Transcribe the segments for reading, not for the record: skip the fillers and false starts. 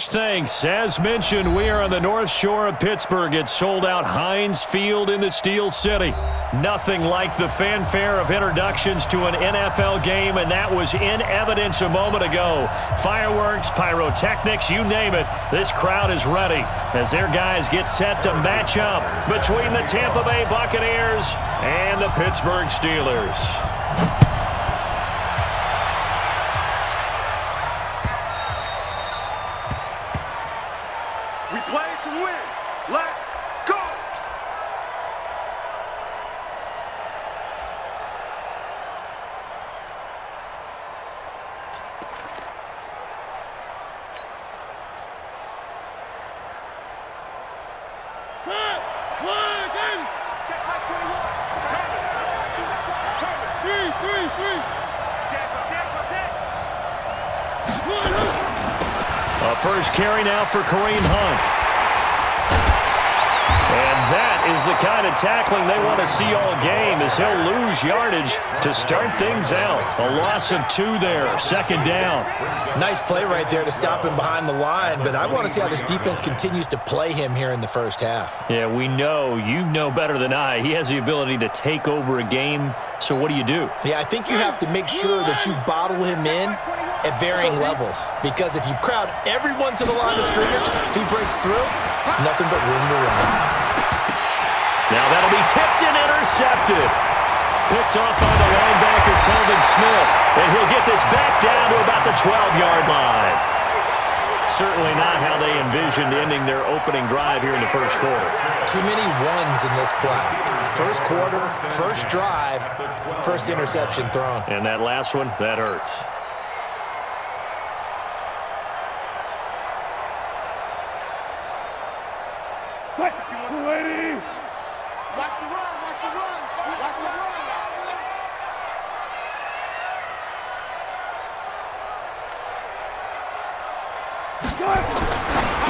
Coach, thanks. As mentioned, we are on the North Shore of Pittsburgh. It's sold out Heinz Field in the Steel City. Nothing like the fanfare of introductions to an NFL game, and that was in evidence a moment ago. Fireworks, pyrotechnics, you name it. This crowd is ready as their guys get set to match up between the Tampa Bay Buccaneers and the Pittsburgh Steelers. We play to win. Let's go! Check my 21. Three. Check. A first carry now for Kareem Hunt. And that is the kind of tackling they want to see all game, as he'll lose yardage to start things out. A loss of 2 there, second down. Nice play right there to stop him behind the line, but I want to see how this defense continues to play him here in the first half. Yeah, we know, you know better than I, he has the ability to take over a game, so what do you do? Yeah, I think you have to make sure that you bottle him in at varying levels, because if you crowd everyone to the line of scrimmage, if he breaks through, it's nothing but room to run. Now that'll be tipped and intercepted. Picked off by the linebacker, Telvin Smith. And he'll get this back down to about the 12-yard line. Certainly not how they envisioned ending their opening drive here in the first quarter. Too many ones in this play. First quarter, first drive, first interception thrown. And that last one, that hurts. Ready? Watch the run.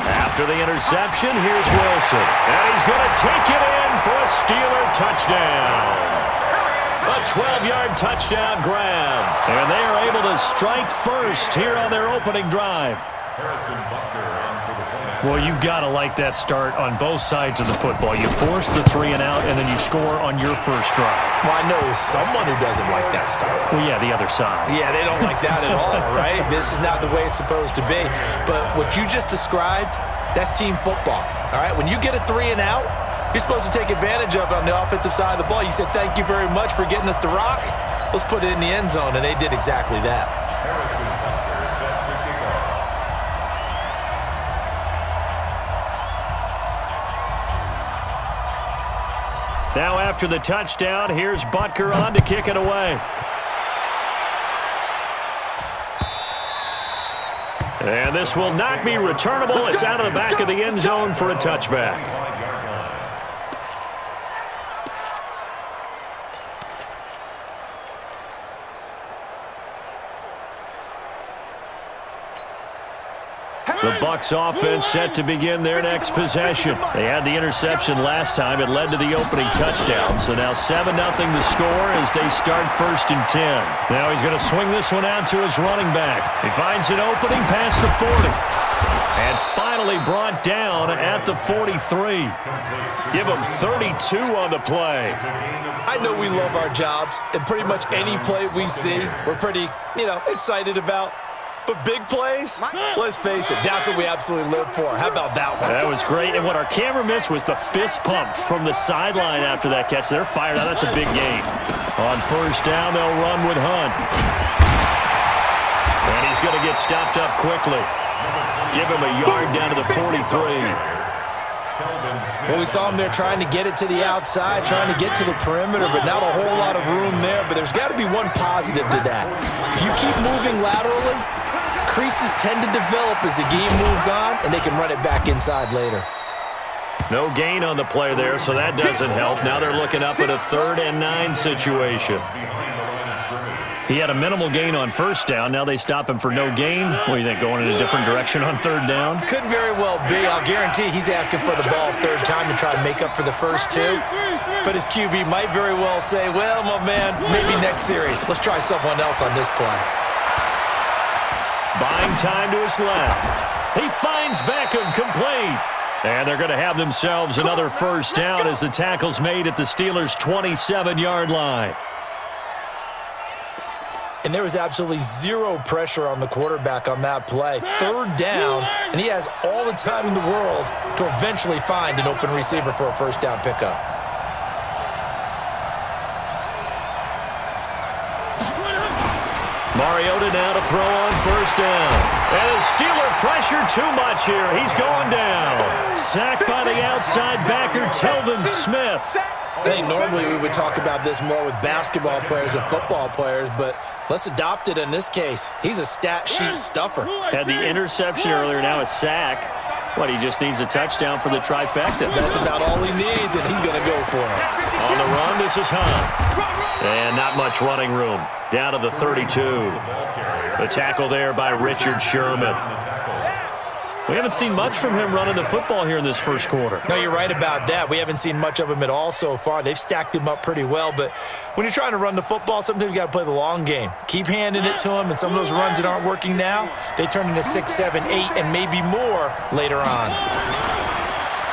After the interception, here's Wilson. And he's going to take it in for a Steeler touchdown. A 12-yard touchdown grab. And they are able to strike first here on their opening drive. Well, you've got to like that start on both sides of the football. You force the 3 and out, and then you score on your first drive. Well, I know someone who doesn't like that start. Well, yeah, the other side. Yeah, they don't like that at all, right? This is not the way it's supposed to be. But what you just described, that's team football, all right? When you get a 3 and out, you're supposed to take advantage of it on the offensive side of the ball. You said, thank you very much for getting us the rock. Let's put it in the end zone, and they did exactly that. Now after the touchdown, here's Butker on to kick it away. And this will not be returnable. It's out of the back of the end zone for a touchback. The Bucs offense set to begin their next possession. They had the interception last time. It led to the opening touchdown. So now 7-0 the score as they start 1st and 10. Now he's going to swing this one out to his running back. He finds an opening past the 40. And finally brought down at the 43. Give him 32 on the play. I know we love our jobs, and pretty much any play we see, we're pretty, excited about. But big plays, let's face it, that's what we absolutely live for. How about that one? That was great, and what our camera missed was the fist pump from the sideline after that catch. They're fired out. That's a big gain. On 1st down, they'll run with Hunt. And he's going to get stopped up quickly. Give him a yard down to the 43. Well, we saw him there trying to get it to the outside, trying to get to the perimeter, but not a whole lot of room there. But there's got to be one positive to that. If you keep moving laterally, creases tend to develop as the game moves on, and they can run it back inside later. No gain on the play there, so that doesn't help. Now they're looking up at a 3rd and 9 situation. He had a minimal gain on 1st down. Now they stop him for no gain. What do you think, going in a different direction on 3rd down? Could very well be. I'll guarantee he's asking for the ball 3rd time to try to make up for the first 2. But his QB might very well say, well, my man, maybe next series. Let's try someone else on this play. Buying time to his left. He finds Beckham complete. And they're going to have themselves another first down as the tackle's made at the Steelers' 27-yard line. And there was absolutely zero pressure on the quarterback on that play. Third down, and he has all the time in the world to eventually find an open receiver for a first down pickup. Mariota now to throw on first down. And the Steeler pressure too much here. He's going down. Sacked by the outside backer, Telvin Smith. I think normally we would talk about this more with basketball players and football players, but let's adopt it in this case. He's a stat sheet stuffer. Had the interception earlier, now a sack. What, he just needs a touchdown for the trifecta. That's about all he needs, and he's going to go for it. On the run, this is Hunt. And not much running room. Down to the 32. The tackle there by Richard Sherman. We haven't seen much from him running the football here in this first quarter. No, you're right about that. We haven't seen much of him at all so far. They've stacked him up pretty well, but when you're trying to run the football, sometimes you got to play the long game. Keep handing it to him, and some of those runs that aren't working now, they turn into 6, 7, 8, and maybe more later on.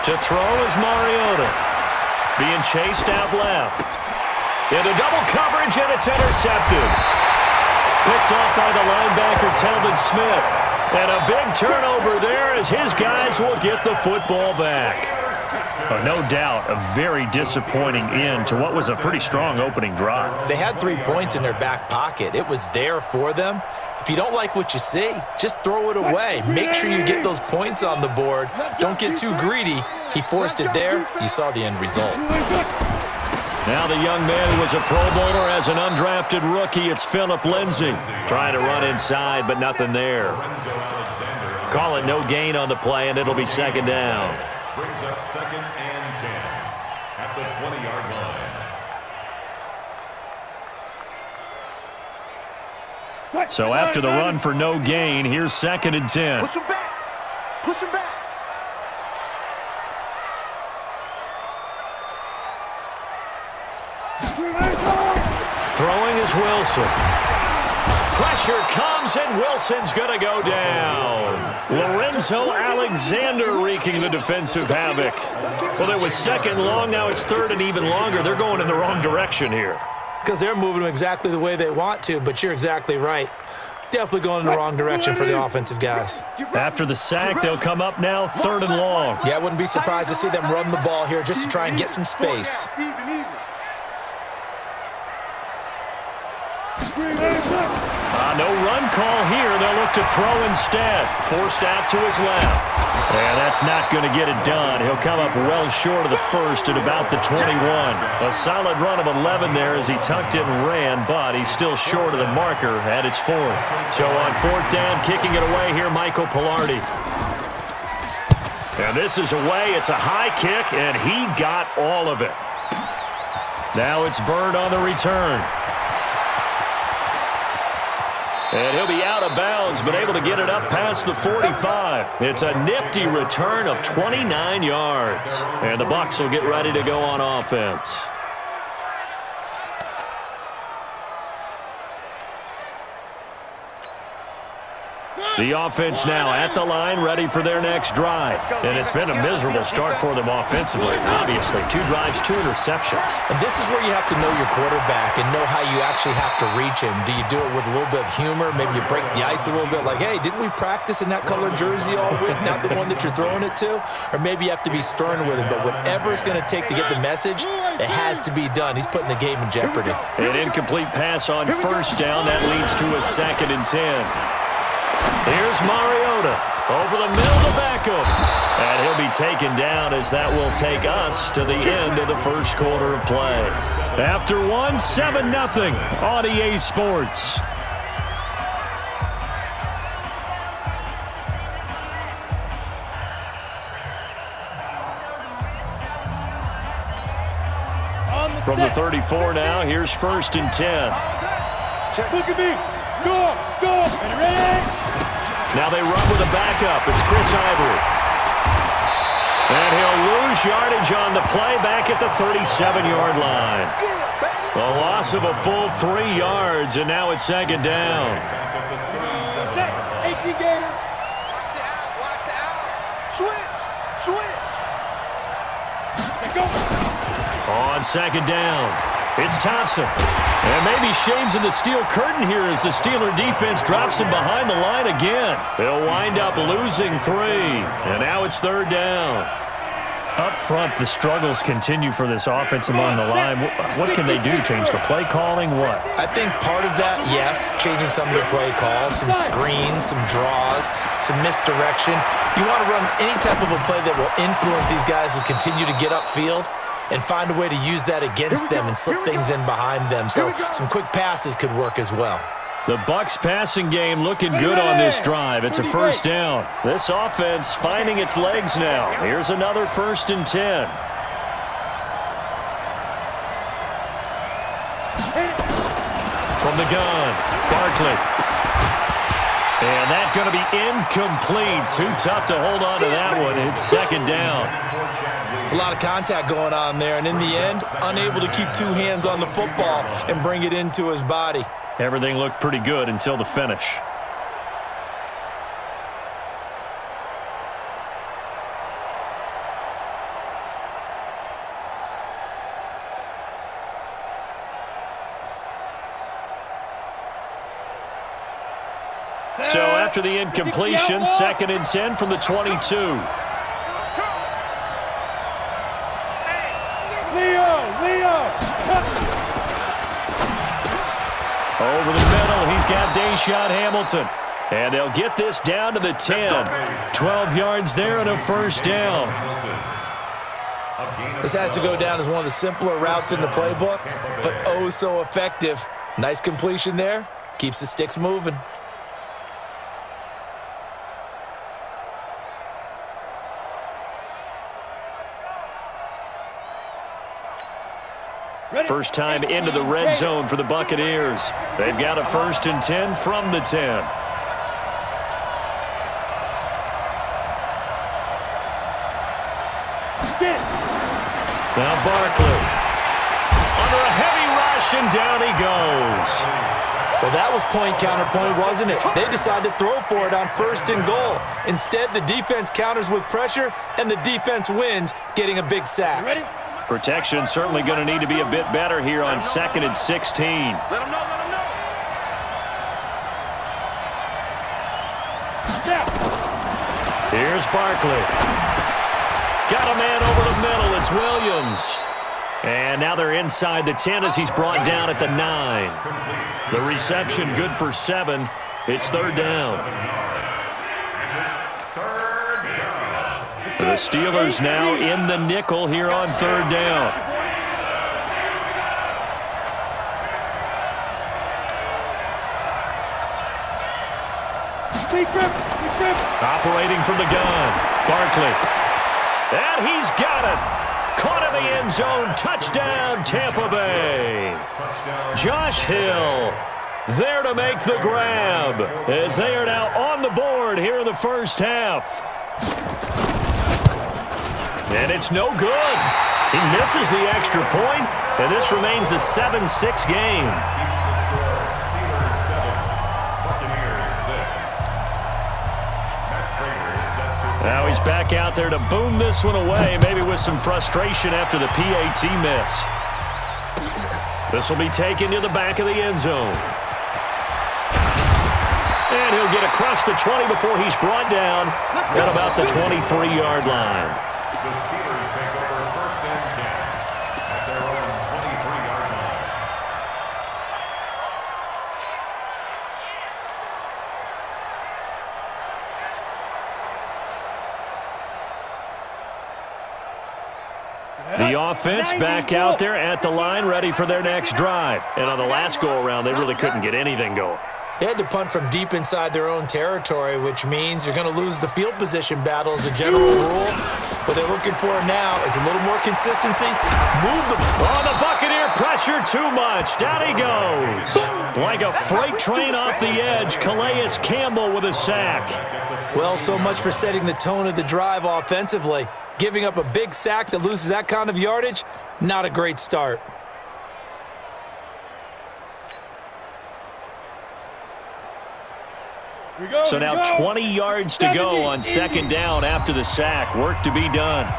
To throw is Mariota. Being chased out left. Into double coverage, and it's intercepted. Picked off by the linebacker, Telvin Smith. And a big turnover there as his guys will get the football back. Oh, no doubt a very disappointing end to what was a pretty strong opening drive. They had 3 points in their back pocket. It was there for them. If you don't like what you see, just throw it away. Make sure you get those points on the board. Don't get too greedy. He forced it there. You saw the end result. Now the young man who was a Pro Bowler as an undrafted rookie, it's Phillip Lindsay. Trying to run inside, but nothing there. Call it no gain on the play, and it'll be second down. Brings up 2nd and 10 at the 20-yard line. So after the run for no gain, here's 2nd and 10. Push him back. Push him back. Throwing is Wilson. Pressure comes, and Wilson's going to go down. Lorenzo Alexander wreaking the defensive havoc. Well, it was 2nd long. Now it's 3rd and even longer. They're going in the wrong direction here. Because they're moving them exactly the way they want to, but you're exactly right. Definitely going in the wrong direction for the offensive guys. After the sack, they'll come up now 3rd and long. Yeah, I wouldn't be surprised to see them run the ball here just to try and get some space. No run call here. They'll look to throw instead. Forced out to his left. And that's not going to get it done. He'll come up well short of the first at about the 21. A solid run of 11 there as he tucked it and ran, but he's still short of the marker at its 4th. So on 4th down, kicking it away here, Michael Pilardi. And this is away. It's a high kick, and he got all of it. Now it's Bird on the return. And he'll be out of bounds, but able to get it up past the 45. It's a nifty return of 29 yards. And the Bucs will get ready to go on offense. The offense now at the line, ready for their next drive. And it's been a miserable start for them offensively. Obviously, 2 drives, 2 interceptions. And this is where you have to know your quarterback and know how you actually have to reach him. Do you do it with a little bit of humor? Maybe you break the ice a little bit like, hey, didn't we practice in that color jersey all week, not the one that you're throwing it to? Or maybe you have to be stern with him. But whatever it's going to take to get the message, it has to be done. He's putting the game in jeopardy. An incomplete pass on first down. That leads to a 2nd and 10. Here's Mariota over the middle to Beckham. And he'll be taken down as that will take us to the end of the first quarter of play. After 1, 7-0 on EA Sports. From the 34 now, here's 1st and 10. Look at me. Go. And ready. Now they run with a backup. It's Chris Ivory. And he'll lose yardage on the play back at the 37-yard line. A loss of a full 3 yards, and now it's 2nd down. On second down, it's Thompson. And maybe shades of the steel curtain here as the Steeler defense drops him behind the line again. They'll wind up losing 3. And now it's third down. Up front, the struggles continue for this offense among the line. What can they do? Change the play calling? What? I think part of that, yes, changing some of the play calls, some screens, some draws, some misdirection. You want to run any type of a play that will influence these guys to continue to get upfield and find a way to use that against them and slip things in behind them. So some quick passes could work as well. The Bucs passing game looking good on this drive. It's a first down. This offense finding its legs now. Here's another 1st and 10. From the gun, Barkley. And that's going to be incomplete. Too tough to hold on to that one. It's second down. It's a lot of contact going on there, and in the end, unable to keep 2 hands on the football and bring it into his body. Everything looked pretty good until the finish. So after the incompletion, 2nd and 10 from the 22. Over the middle, he's got Deshaun Hamilton. And they'll get this down to the 10. 12 yards there and a first down. This has to go down as one of the simpler routes in the playbook, but oh so effective. Nice completion there. Keeps the sticks moving. First time into the red zone for the Buccaneers. They've got a 1st and 10 from the 10. Now Barkley. Under a heavy rush, and down he goes. Well, that was point counterpoint, wasn't it? They decided to throw for it on 1st and goal. Instead, the defense counters with pressure, and the defense wins, getting a big sack. Protection certainly going to need to be a bit better here on 2nd and 16. Let him know. Here's Barkley. Got a man over the middle. It's Williams. And now they're inside the 10 as he's brought down at the 9. The reception good for 7. It's third down. The Steelers now in the nickel here on third down. Operating from the gun, Barkley. And he's got it. Caught in the end zone. Touchdown, Tampa Bay. Josh Hill there to make the grab as they are now on the board here in the first half. And it's no good. He misses the extra point, and this remains a 7-6 game. Steelers 7, Buccaneers 6. Now he's back out there to boom this one away, maybe with some frustration after the PAT miss. This will be taken to the back of the end zone. And he'll get across the 20 before he's brought down at about the 23-yard line. The Steelers take over 1st and 10 at their own 23-yard line. The offense back out there at the line, ready for their next drive. And on the last go-around, they really couldn't get anything going. They had to punt from deep inside their own territory, which means you're going to lose the field position battle as a general rule. What they're looking for now is a little more consistency. Move the ball. Oh, the Buccaneer pressure too much. Down he goes. Like a freight train off the edge, Calais Campbell with a sack. Well, so much for setting the tone of the drive offensively. Giving up a big sack that loses that kind of yardage, not a great start. So now 20 yards to go on second down after the sack. Work to be done.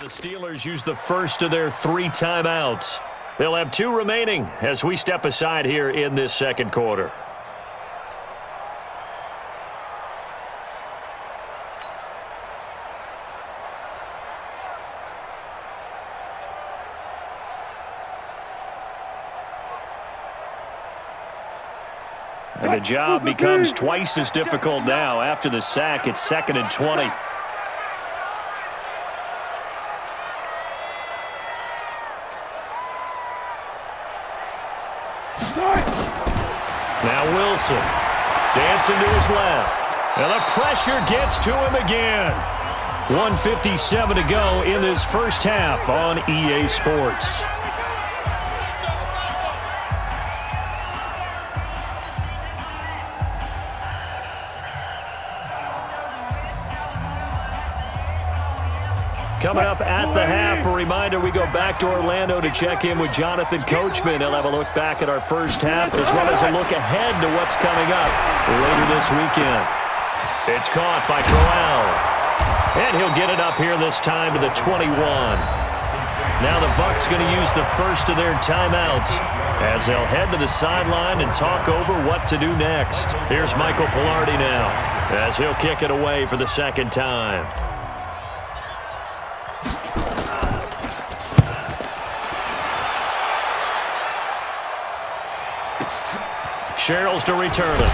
The Steelers use the first of their 3 timeouts. They'll have 2 remaining as we step aside here in this second quarter. And the job becomes twice as difficult now. After the sack, it's 2nd and 20. Now Wilson, dancing to his left. And the pressure gets to him again. 1:57 to go in this first half on EA Sports. Coming up at the half, a reminder, we go back to Orlando to check in with Jonathan Coachman. He'll have a look back at our first half as well as a look ahead to what's coming up later this weekend. It's caught by Crowell. And he'll get it up here this time to the 21. Now the Bucs going to use the first of their timeouts as they'll head to the sideline and talk over what to do next. Here's Michael Pilardi now as he'll kick it away for the second time. Sherrills to return it.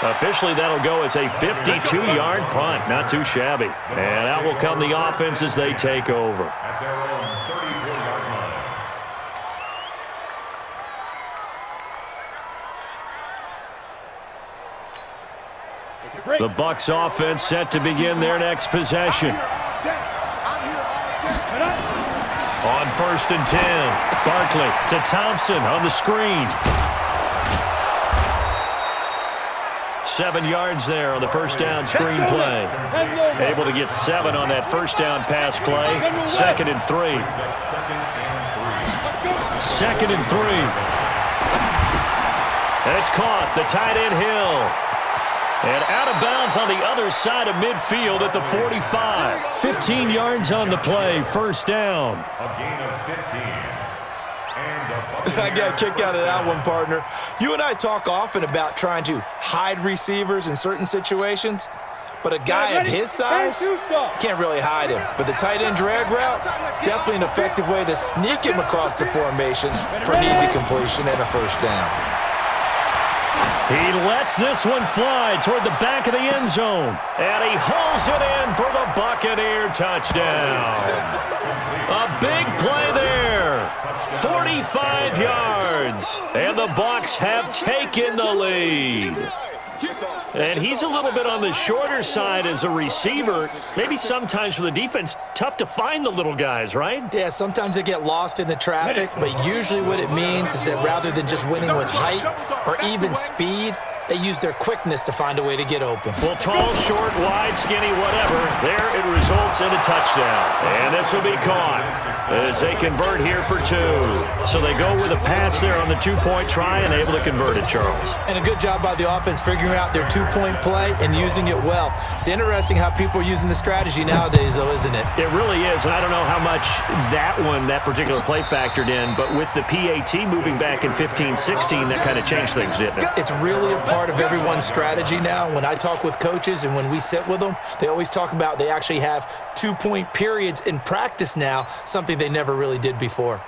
Officially, that'll go as a 52-yard punt. Not too shabby. And out will come the offense as they take over. At their own 34-yard line. The Bucs offense set to begin their next possession. On 1st and 10, Barkley to Thompson on the screen. 7 yards there on the first down screen play. Able to get 7 on that first down pass play. 2nd and 3. 2nd and 3. And it's caught. The tight end Hill. And out of bounds on the other side of midfield at the 45. 15 yards on the play. First down. A gain of 15. I got a kick out of that one, partner. You and I talk often about trying to hide receivers in certain situations, but a guy at his size can't really hide him. But the tight end drag route, definitely an effective way to sneak him across the formation for an easy completion and a first down. He lets this one fly toward the back of the end zone. And he hauls it in for the Buccaneer touchdown. A big play there. 45 yards. And the Bucs have taken the lead. And he's a little bit on the shorter side as a receiver. Maybe sometimes for the defense, tough to find the little guys, right? Yeah, sometimes they get lost in the traffic, but usually what it means is that rather than just winning with height or even speed, they use their quickness to find a way to get open. Well, tall, short, wide, skinny, whatever, there it results in a touchdown. And this will be caught. as they convert here for 2. So they go with a pass there on the 2-point try and able to convert it, Charles. And a good job by the offense figuring out their 2-point play and using it well. It's interesting how people are using the strategy nowadays, though, isn't it? It really is, and I don't know how much that particular play factored in, but with the PAT moving back in 15-16, that kind of changed things, didn't it? It's really a part of everyone's strategy now. When I talk with coaches and when we sit with them, they always talk about they actually have 2-point periods in practice now, something they never really did before.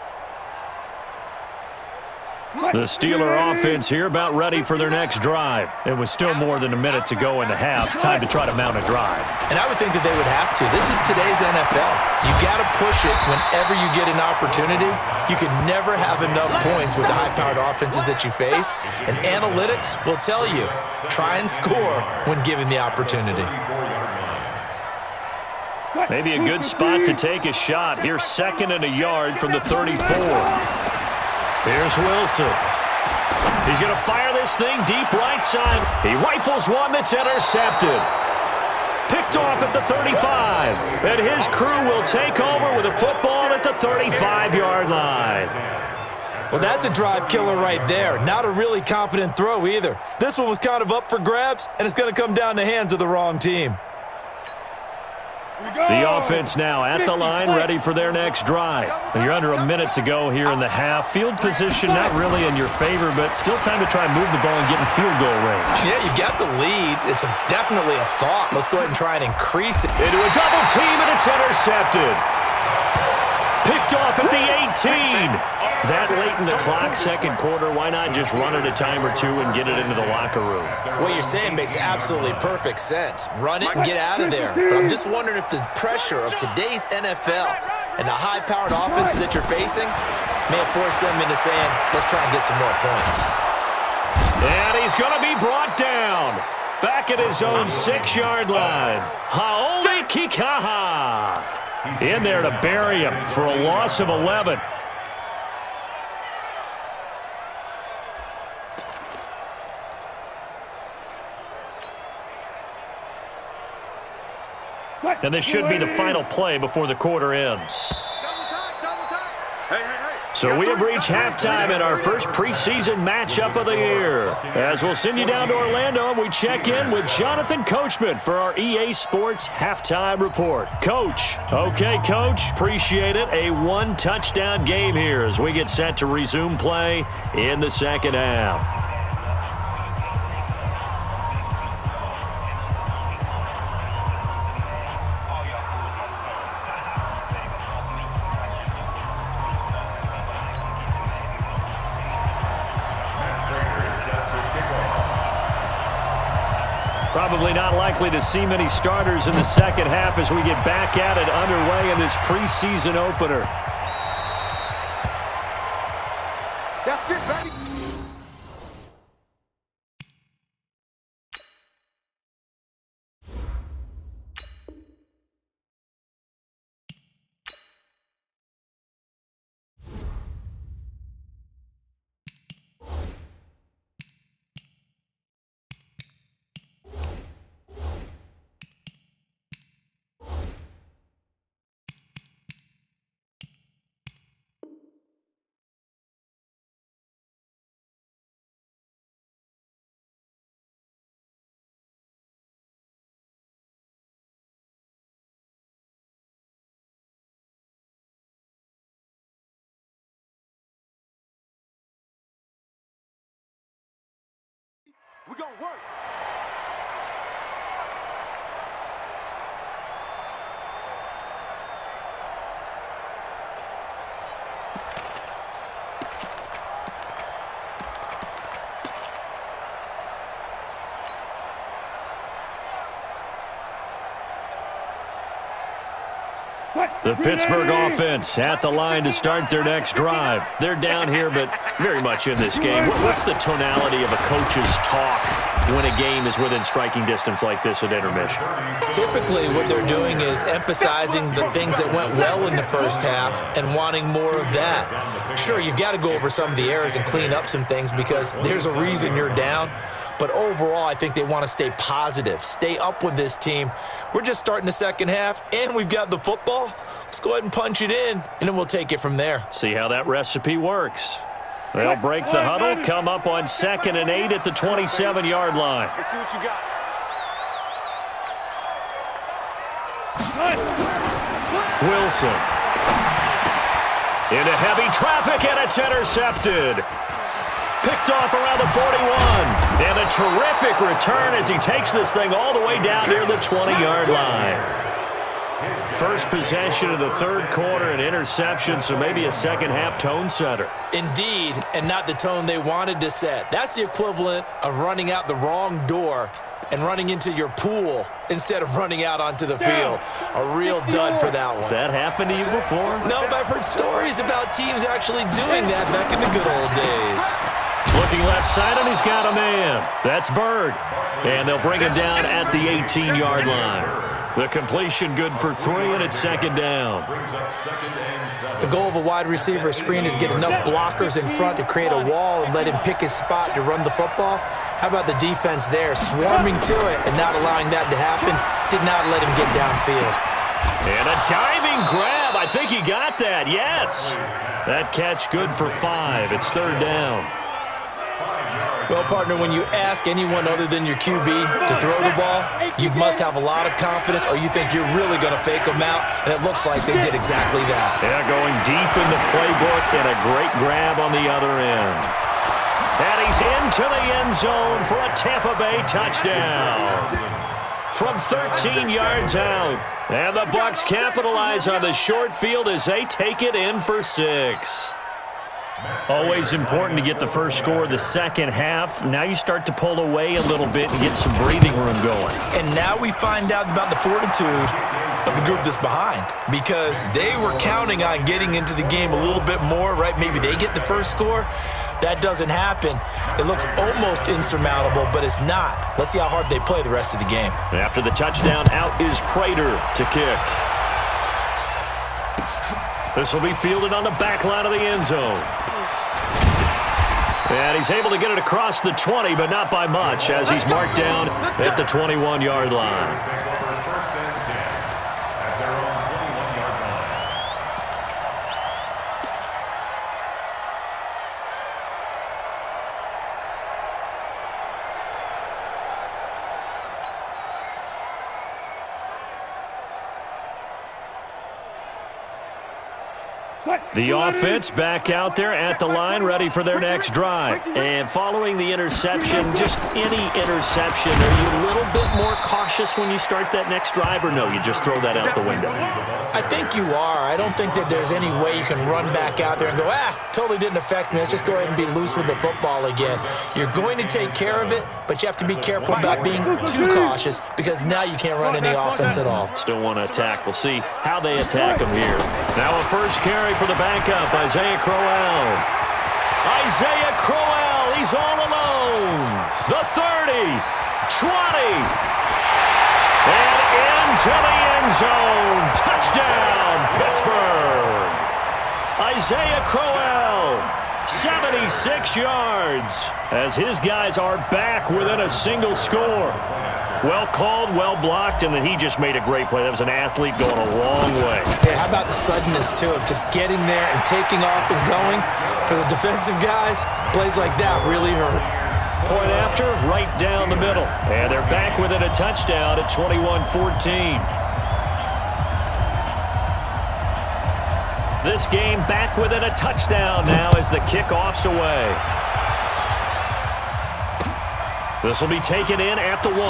The Steeler offense here about ready for their next drive. It was still more than a minute to go in the half. Time to try to mount a drive. And I would think that they would have to. This is today's NFL. You got to push it whenever you get an opportunity. You can never have enough points with the high-powered offenses that you face. And analytics will tell you, try and score when given the opportunity. Maybe a good spot to take a shot. Here's 2nd and a yard from the 34. Here's Wilson. He's going to fire this thing deep right side. He rifles one that's intercepted. Picked off at the 35. And his crew will take over with a football at the 35-yard line. Well, that's a drive killer right there. Not a really confident throw either. This one was kind of up for grabs, and it's going to come down the hands of the wrong team. The offense now at the line, ready for their next drive. And you're under a minute to go here in the half. Field position not really in your favor, but still time to try and move the ball and get in field goal range. Yeah, you've got the lead. It's definitely a thought. Let's go ahead and try and increase it. Into a double team, and it's intercepted. Picked off at the 18. That late in the clock, 2nd quarter, why not just run it a time or two and get it into the locker room? What you're saying makes absolutely perfect sense. Run it and get out of there. But I'm just wondering if the pressure of today's NFL and the high-powered offenses that you're facing may have forced them into saying, let's try and get some more points. And he's going to be brought down. Back at his own 6-yard line. Haole Kikaha in there to bury him for a loss of 11. And this should be the final play before the quarter ends. So we have reached halftime in our first preseason matchup of the year. As we'll send you down to Orlando, and we check in with Jonathan Coachman for our EA Sports Halftime Report. Coach. Okay, Coach. Appreciate it. A 1-touchdown game here as we get set to resume play in the second half. Probably not likely to see many starters in the second half as we get back at it underway in this preseason opener. That's it, baby. We're going to work. The Pittsburgh offense at the line to start their next drive. They're down here, but very much in this game. What's the tonality of a coach's talk when a game is within striking distance like this at intermission? Typically, what they're doing is emphasizing the things that went well in the first half and wanting more of that. Sure, you've got to go over some of the errors and clean up some things because there's a reason you're down. But overall, I think they want to stay positive, stay up with this team. We're just starting the second half, and we've got the football. Let's go ahead and punch it in, and then we'll take it from there. See how that recipe works. They'll break the huddle, come up on 2nd and 8 at the 27-yard line. Let's see what you got. Wilson. Into heavy traffic, and it's intercepted. Picked off around the 41. And a terrific return as he takes this thing all the way down near the 20-yard line. First possession of the third quarter, an interception, so maybe a second-half tone setter. Indeed, and not the tone they wanted to set. That's the equivalent of running out the wrong door and running into your pool instead of running out onto the field. A real dud for that one. Has that happened to you before? No, but I've heard stories about teams actually doing that back in the good old days. Looking left side, and he's got a man. That's Bird. And they'll bring him down at the 18-yard line. The completion good for 3, and it's 2nd down. The goal of a wide receiver screen is get enough blockers in front to create a wall and let him pick his spot to run the football. How about the defense there, swarming to it and not allowing that to happen? Did not let him get downfield. And a diving grab. I think he got that, yes. That catch good for 5. It's 3rd down. Well, partner, when you ask anyone other than your QB to throw the ball, you must have a lot of confidence, or you think you're really going to fake them out, and it looks like they did exactly that. Yeah, going deep in the playbook, and a great grab on the other end. And he's into the end zone for a Tampa Bay touchdown. From 13 yards out. And the Bucs capitalize on the short field as they take it in for 6. Always important to get the first score of the second half. Now you start to pull away a little bit and get some breathing room going. And now we find out about the fortitude of the group that's behind, because they were counting on getting into the game a little bit more, right? Maybe they get the first score. That doesn't happen. It looks almost insurmountable, but it's not. Let's see how hard they play the rest of the game. After the touchdown, out is Prater to kick. This will be fielded on the back line of the end zone. And he's able to get it across the 20, but not by much, as he's marked down at the 21-yard line. The offense back out there at the line, ready for their next drive. And following the interception, just any interception, are you a little bit more cautious when you start that next drive, or no, you just throw that out the window? I think you are. I don't think that there's any way you can run back out there and go, totally didn't affect me. Let's just go ahead and be loose with the football again. You're going to take care of it, but you have to be careful about being too cautious, because now you can't run any offense at all. Still want to attack. We'll see how they attack them here. Now a first carry for the backup, Isaiah Crowell. Isaiah Crowell, he's all alone. The 30, 20, and into the end zone. Touchdown, Pittsburgh. Isaiah Crowell, 76 yards, as his guys are back within a single score. Well called, well blocked, and then he just made a great play. That was an athlete going a long way. Yeah, how about the suddenness, too, of just getting there and taking off and going? For the defensive guys, plays like that really hurt. Point after, right down the middle. And they're back within a touchdown at 21-14. This game back within a touchdown now as the kickoff's away. This will be taken in at the 1.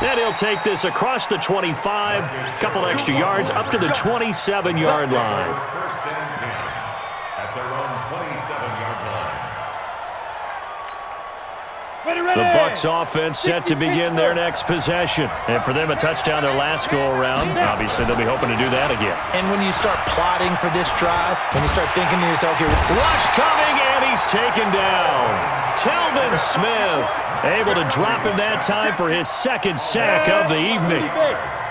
And he'll take this across the 25, a couple extra yards, up to the 27-yard line. At their own 27-yard line. The Bucs offense set to begin their next possession. And for them, a touchdown their last go-around. Obviously, they'll be hoping to do that again. And when you start plotting for this drive, when you start thinking to yourself, okay, rush coming, and he's taken down. Telvin Smith able to drop him that time for his second sack of the evening.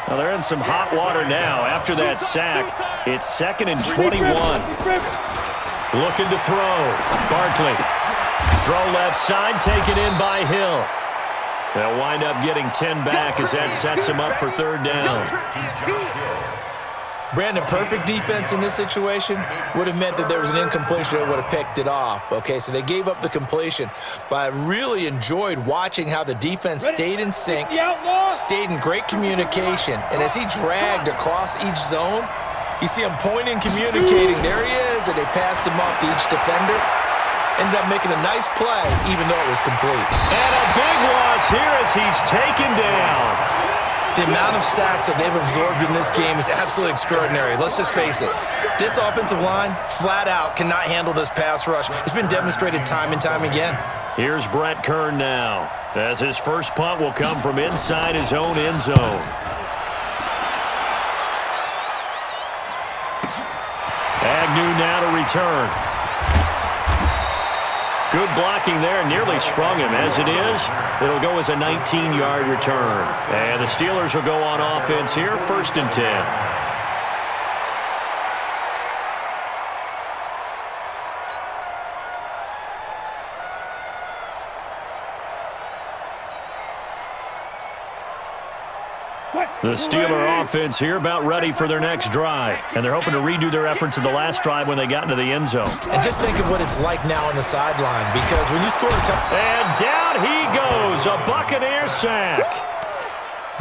Well, they're in some hot water now. After that sack, it's 2nd and 21. Looking to throw. Barkley. Throw left side, taken in by Hill. They'll wind up getting 10 back as that sets him up for third down. Brandon, perfect defense in this situation would have meant that there was an incompletion that would have picked it off. Okay, so they gave up the completion, but I really enjoyed watching how the defense stayed in sync, stayed in great communication, and as he dragged across each zone, you see him pointing, communicating. There he is, and they passed him off to each defender. Ended up making a nice play, even though it was complete. And a big loss here as he's taken down. The amount of sacks that they've absorbed in this game is absolutely extraordinary. Let's just face it. This offensive line, flat out, cannot handle this pass rush. It's been demonstrated time and time again. Here's Brett Kern now, as his first punt will come from inside his own end zone. Agnew now to return. Good blocking there, nearly sprung him. As it is, it'll go as a 19-yard return. And the Steelers will go on offense here, 1st and 10. The Steeler offense here about ready for their next drive. And they're hoping to redo their efforts in the last drive when they got into the end zone. And just think of what it's like now on the sideline, because when you score a touchdown... And down he goes, a Buccaneer sack.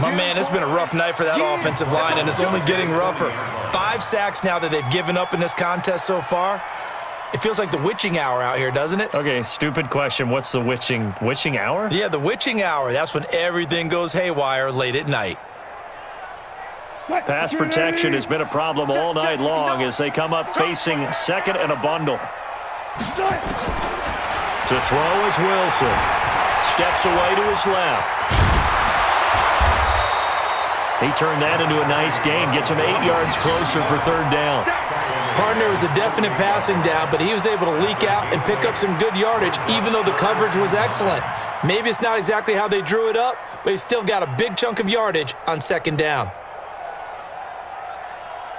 My man, it's been a rough night for that offensive line, and it's only getting rougher. 5 sacks now that they've given up in this contest so far. It feels like the witching hour out here, doesn't it? Okay, stupid question. What's the witching hour? Yeah, the witching hour. That's when everything goes haywire late at night. Pass protection has been a problem all night long as they come up facing second and a bundle. To throw is Wilson. Steps away to his left. He turned that into a nice gain. Gets him 8 yards closer for third down. Partner was a definite passing down, but he was able to leak out and pick up some good yardage, even though the coverage was excellent. Maybe it's not exactly how they drew it up, but he still got a big chunk of yardage on second down.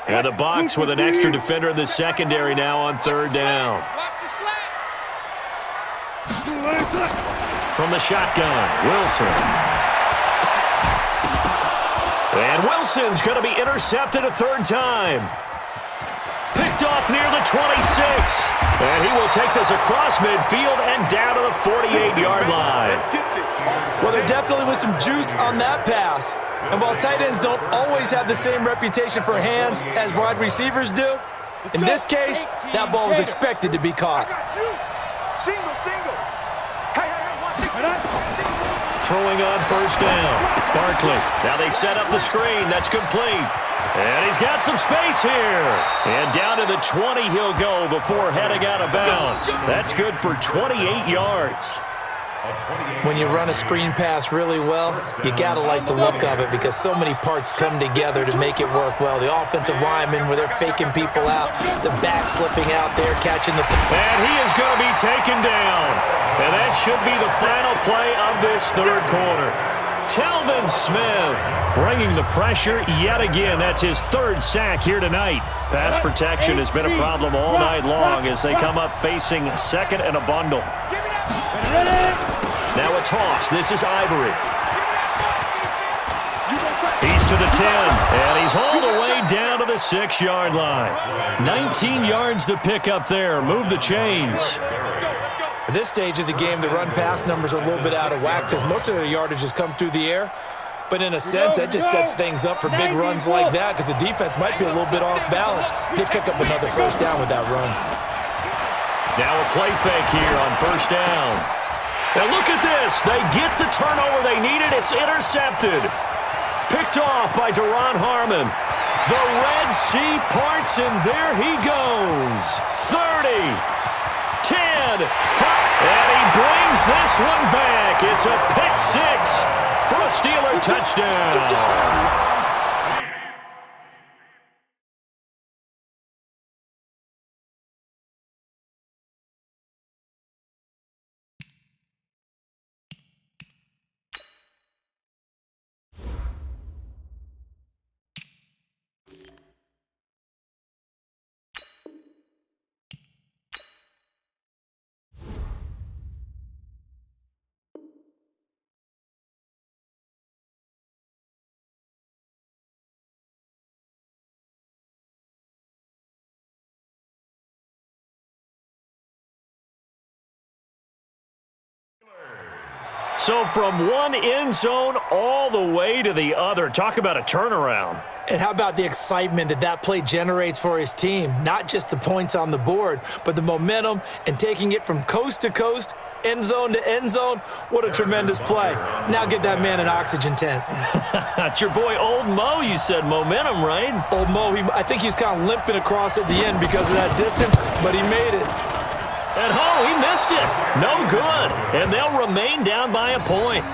And the Bucs with an extra defender in the secondary now on third down. From the shotgun, Wilson. And Wilson's going to be intercepted a third time. Picked off near the 26. And he will take this across midfield and down to the 48-yard line. Well, there definitely was some juice on that pass. And while tight ends don't always have the same reputation for hands as wide receivers do, in this case, that ball was expected to be caught. Throwing on first down. Barkley. Now they set up the screen. That's complete. And he's got some space here. And down to the 20 he'll go before heading out of bounds. That's good for 28 yards. When you run a screen pass really well, you got to like the look of it because so many parts come together to make it work well. The offensive linemen, where they're faking people out, the back slipping out there, catching the... And he is going to be taken down. And that should be the final play of this third quarter. Telvin Smith bringing the pressure yet again. That's his third sack here tonight. Pass protection has been a problem all night long as they come up facing second and a bundle. Now a toss. This is Ivory. He's to the 10, and he's all the way down to the 6-yard line. 19 yards to pick up there. Move the chains. At this stage of the game, the run-pass numbers are a little bit out of whack because most of the yardage has come through the air. But in a sense, that just sets things up for big runs like that because the defense might be a little bit off balance. They pick up another first down with that run. Now a play fake here on first down. Now look at this. They get the turnover they needed. It's intercepted. Picked off by Deron Harmon. The Red Sea parts, and there he goes. 30, 10, 5. And he brings this one back. It's a pick six for a Steeler touchdown. So from one end zone all the way to the other. Talk about a turnaround. And how about the excitement that that play generates for his team? Not just the points on the board, but the momentum and taking it from coast to coast, end zone to end zone. What a tremendous play. Now get that man an oxygen tent. It's your boy Old Mo, you said. Momentum, right? Old Mo, I think he's kind of limping across at the end because of that distance, but he made it. And he missed it. No good. And they'll remain down by a point.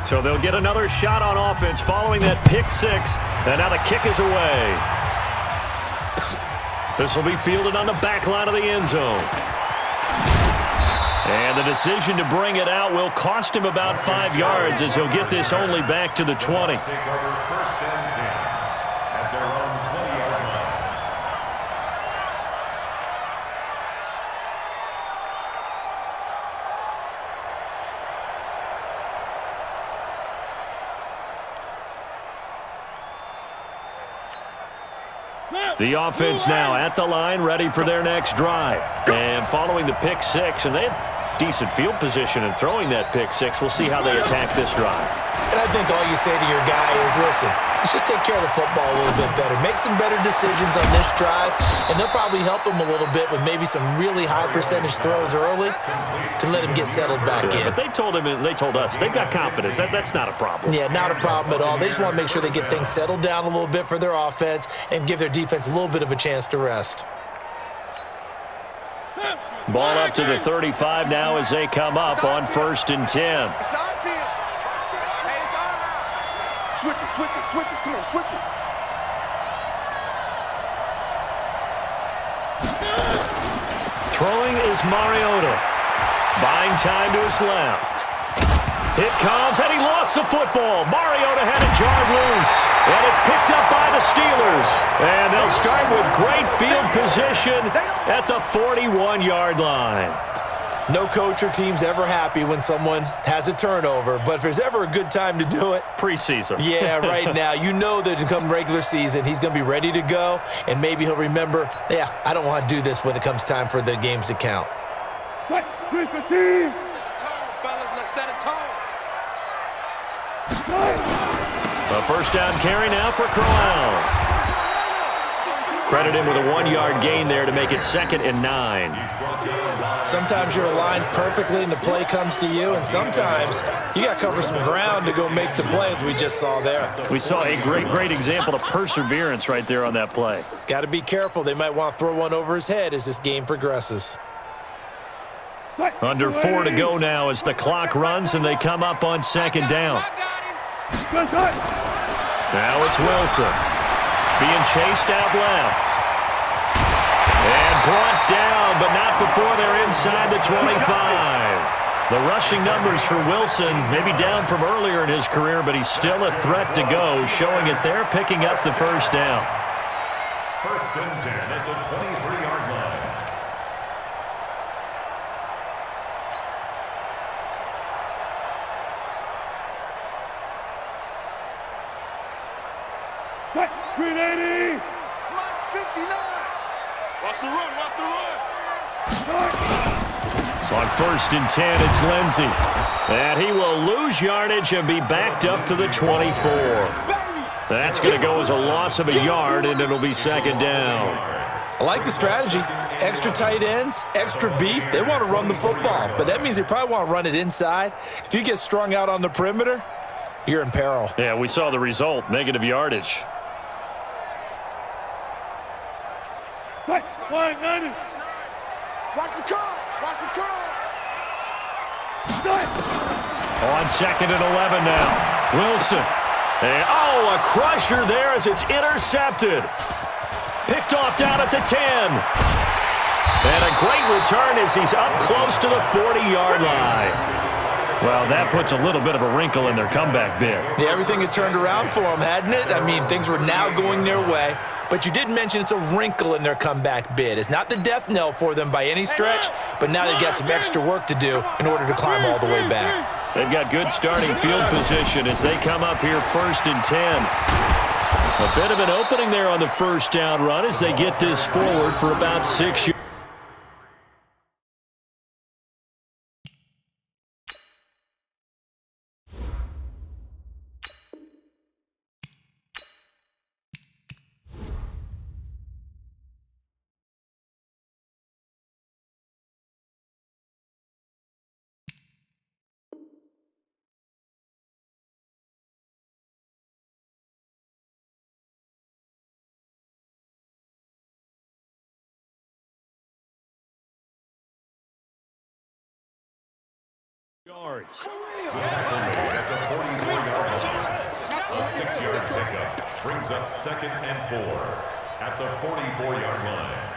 So they'll get another shot on offense following that pick six. And now the kick is away. This will be fielded on the back line of the end zone. And the decision to bring it out will cost him about 5 yards as he'll get this only back to the 20. Take over 1st and 10 at their own 20-yard line. The offense now at the line, ready for their next drive. And following the pick six, and they have decent field position in throwing that pick six. We'll see how they attack this drive. And I think all you say to your guy is, listen, let's just take care of the football a little bit better. Make some better decisions on this drive, and they'll probably help him a little bit with maybe some really high percentage throws early to let him get settled back in. But they told him, and they told us, they've got confidence. That's not a problem. Yeah, not a problem at all. They just want to make sure they get things settled down a little bit for their offense and give their defense a little bit of a chance to rest. Ball up to the 35 now as they come up on 1st and 10. Switch it. Come on, switch it. Throwing is Mariota. Buying time to his left. It comes, and he lost the football. Mariota had it jarred loose, and it's picked up by the Steelers. And they'll start with great field position at the 41-yard line. No coach or team's ever happy when someone has a turnover, but if there's ever a good time to do it, preseason. Yeah, right now. You know that come regular season, he's going to be ready to go, and maybe he'll remember, yeah, I don't want to do this when it comes time for the games to count. A first down carry now for Corral. Credit him with a 1-yard gain there to make it 2nd and 9. Sometimes you're aligned perfectly and the play comes to you, and sometimes you got to cover some ground to go make the play, as we just saw there. We saw a great example of perseverance right there on that play. Got to be careful. They might want to throw one over his head as this game progresses. Under 4 to go now as the clock runs and they come up on 2nd down. Now it's Wilson. Being chased out left. And brought down, but not before they're inside the 25. The rushing numbers for Wilson, maybe down from earlier in his career, but he's still a threat to go, showing it there, picking up the first down. 1st and 10 at the 23-yard line. Green 80. 59. Watch the run. On 1st and 10, it's Lindsey. And he will lose yardage and be backed up to the 24. That's going to go as a loss of a yard, and it'll be 2nd down. I like the strategy. Extra tight ends, extra beef. They want to run the football, but that means they probably want to run it inside. If you get strung out on the perimeter, you're in peril. Yeah, we saw the result, negative yardage. Flying 90. Watch the curl. On 2nd and 11 now. Wilson. And, a crusher there as it's intercepted. Picked off down at the 10. And a great return as he's up close to the 40-yard line. Well, that puts a little bit of a wrinkle in their comeback bid. Yeah, everything had turned around for them, hadn't it? I mean, things were now going their way. But you did mention it's a wrinkle in their comeback bid. It's not the death knell for them by any stretch, but now they've got some extra work to do in order to climb all the way back. They've got good starting field position as they come up here 1st and 10. A bit of an opening there on the first down run as they get this forward for about 6 yards. The tackle made at the 44-yard line. A 6-yard pickup brings up 2nd and 4 at the 44-yard line.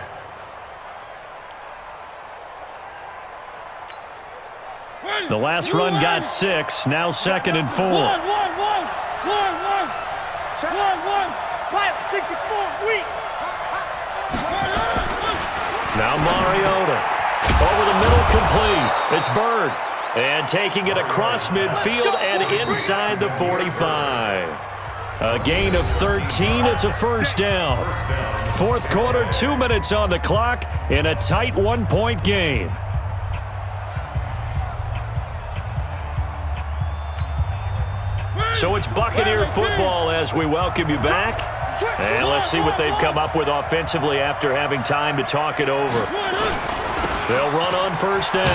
The last run got 6. Now 2nd and 4. One. 64, weak. Now Mariota. Over the middle, complete. It's Bird. And taking it across midfield and inside the 45. A gain of 13. It's a first down. Fourth quarter, 2 minutes on the clock in a tight 1-point game. So it's Buccaneer football as we welcome you back. And let's see what they've come up with offensively after having time to talk it over. They'll run on first down.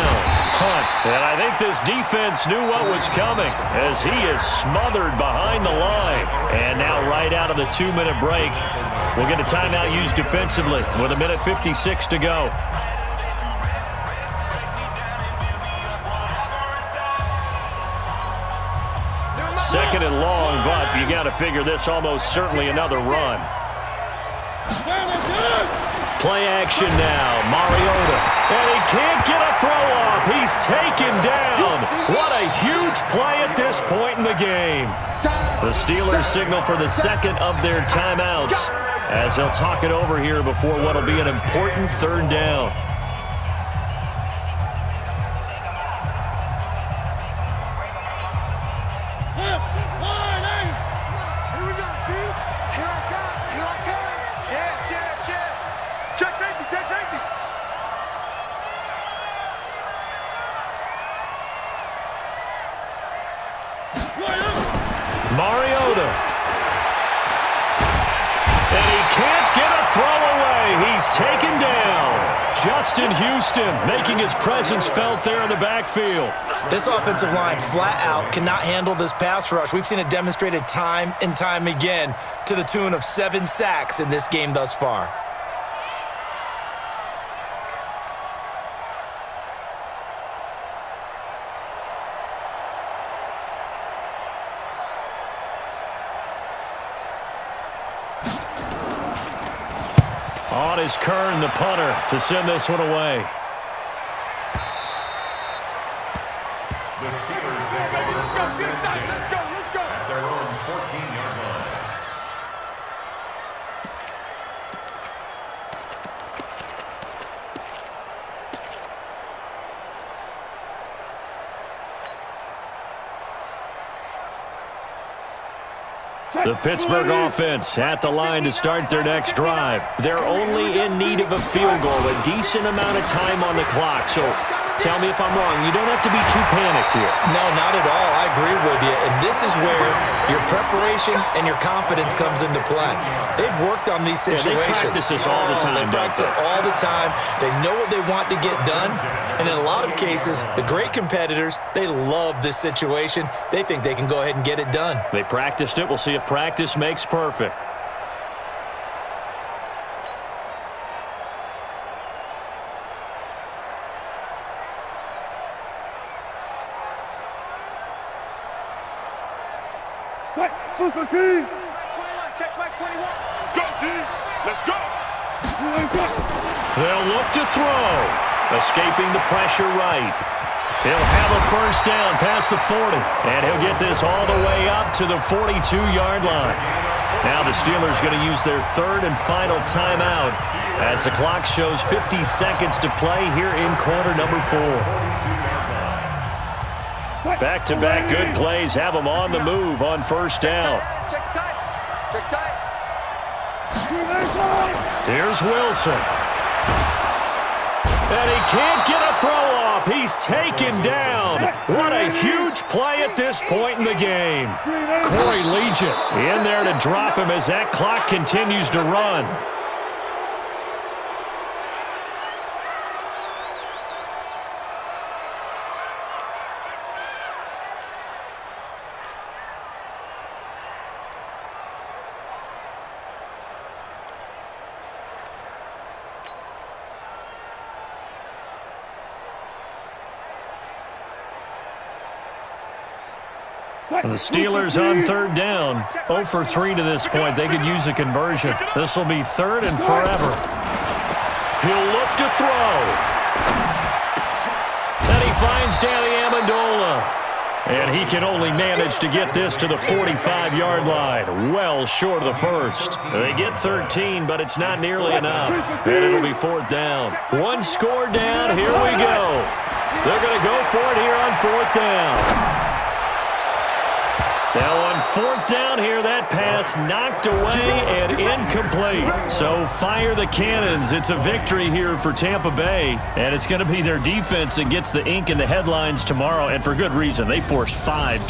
Hunt. And I think this defense knew what was coming as he is smothered behind the line. And now right out of the 2-minute break, we'll get a timeout used defensively with 1:56 to go. Second and long, but you got to figure this almost certainly another run. Play action now. Mariota. And he can't get a throw off. He's taken down. What a huge play at this point in the game. The Steelers signal for the second of their timeouts as they'll talk it over here before what will be an important third down. Mariota. And he can't get a throw away. He's taken down. Justin Houston making his presence felt there in the backfield. This offensive line flat out cannot handle this pass rush. We've seen it demonstrated time and time again to the tune of 7 sacks in this game thus far. On is Kern, the punter, to send this one away. The Steelers take over first and 10 at their own 14-yard line. The Pittsburgh offense at the line to start their next drive. They're only in need of a field goal, a decent amount of time on the clock. So tell me if I'm wrong. You don't have to be too panicked here. No, not at all. I agree with you. And this is where your preparation and your confidence comes into play. They've worked on these situations. Yeah, they practice this all the time. They practice it all the time. They know what they want to get done. And in a lot of cases, the great competitors, they love this situation. They think they can go ahead and get it done. They practiced it. We'll see if practice makes perfect. Super team. Check back 21. Let's go, team. Let's go. They'll look to throw. Escaping the pressure right. He'll have a first down past the 40. And he'll get this all the way up to the 42-yard line. Now the Steelers going to use their third and final timeout as the clock shows 50 seconds to play here in quarter number 4. Back-to-back good plays have them on the move on first down. Check tight. Check tight. Here's Wilson. And he can't get a throw off. He's taken down. What a huge play at this point in the game. Corey Legion in there to drop him as that clock continues to run. The Steelers on third down, 0 for 3 to this point. They could use a conversion. This will be third and forever. He'll look to throw. And he finds Danny Amendola. And he can only manage to get this to the 45-yard line, well short of the first. They get 13, but it's not nearly enough. And it'll be fourth down. One score down. Here we go. They're going to go for it here on fourth down. Now on fourth down here, that pass knocked away and incomplete. So fire the cannons. It's a victory here for Tampa Bay. And it's going to be their defense that gets the ink in the headlines tomorrow, and for good reason. They forced 5 turnovers.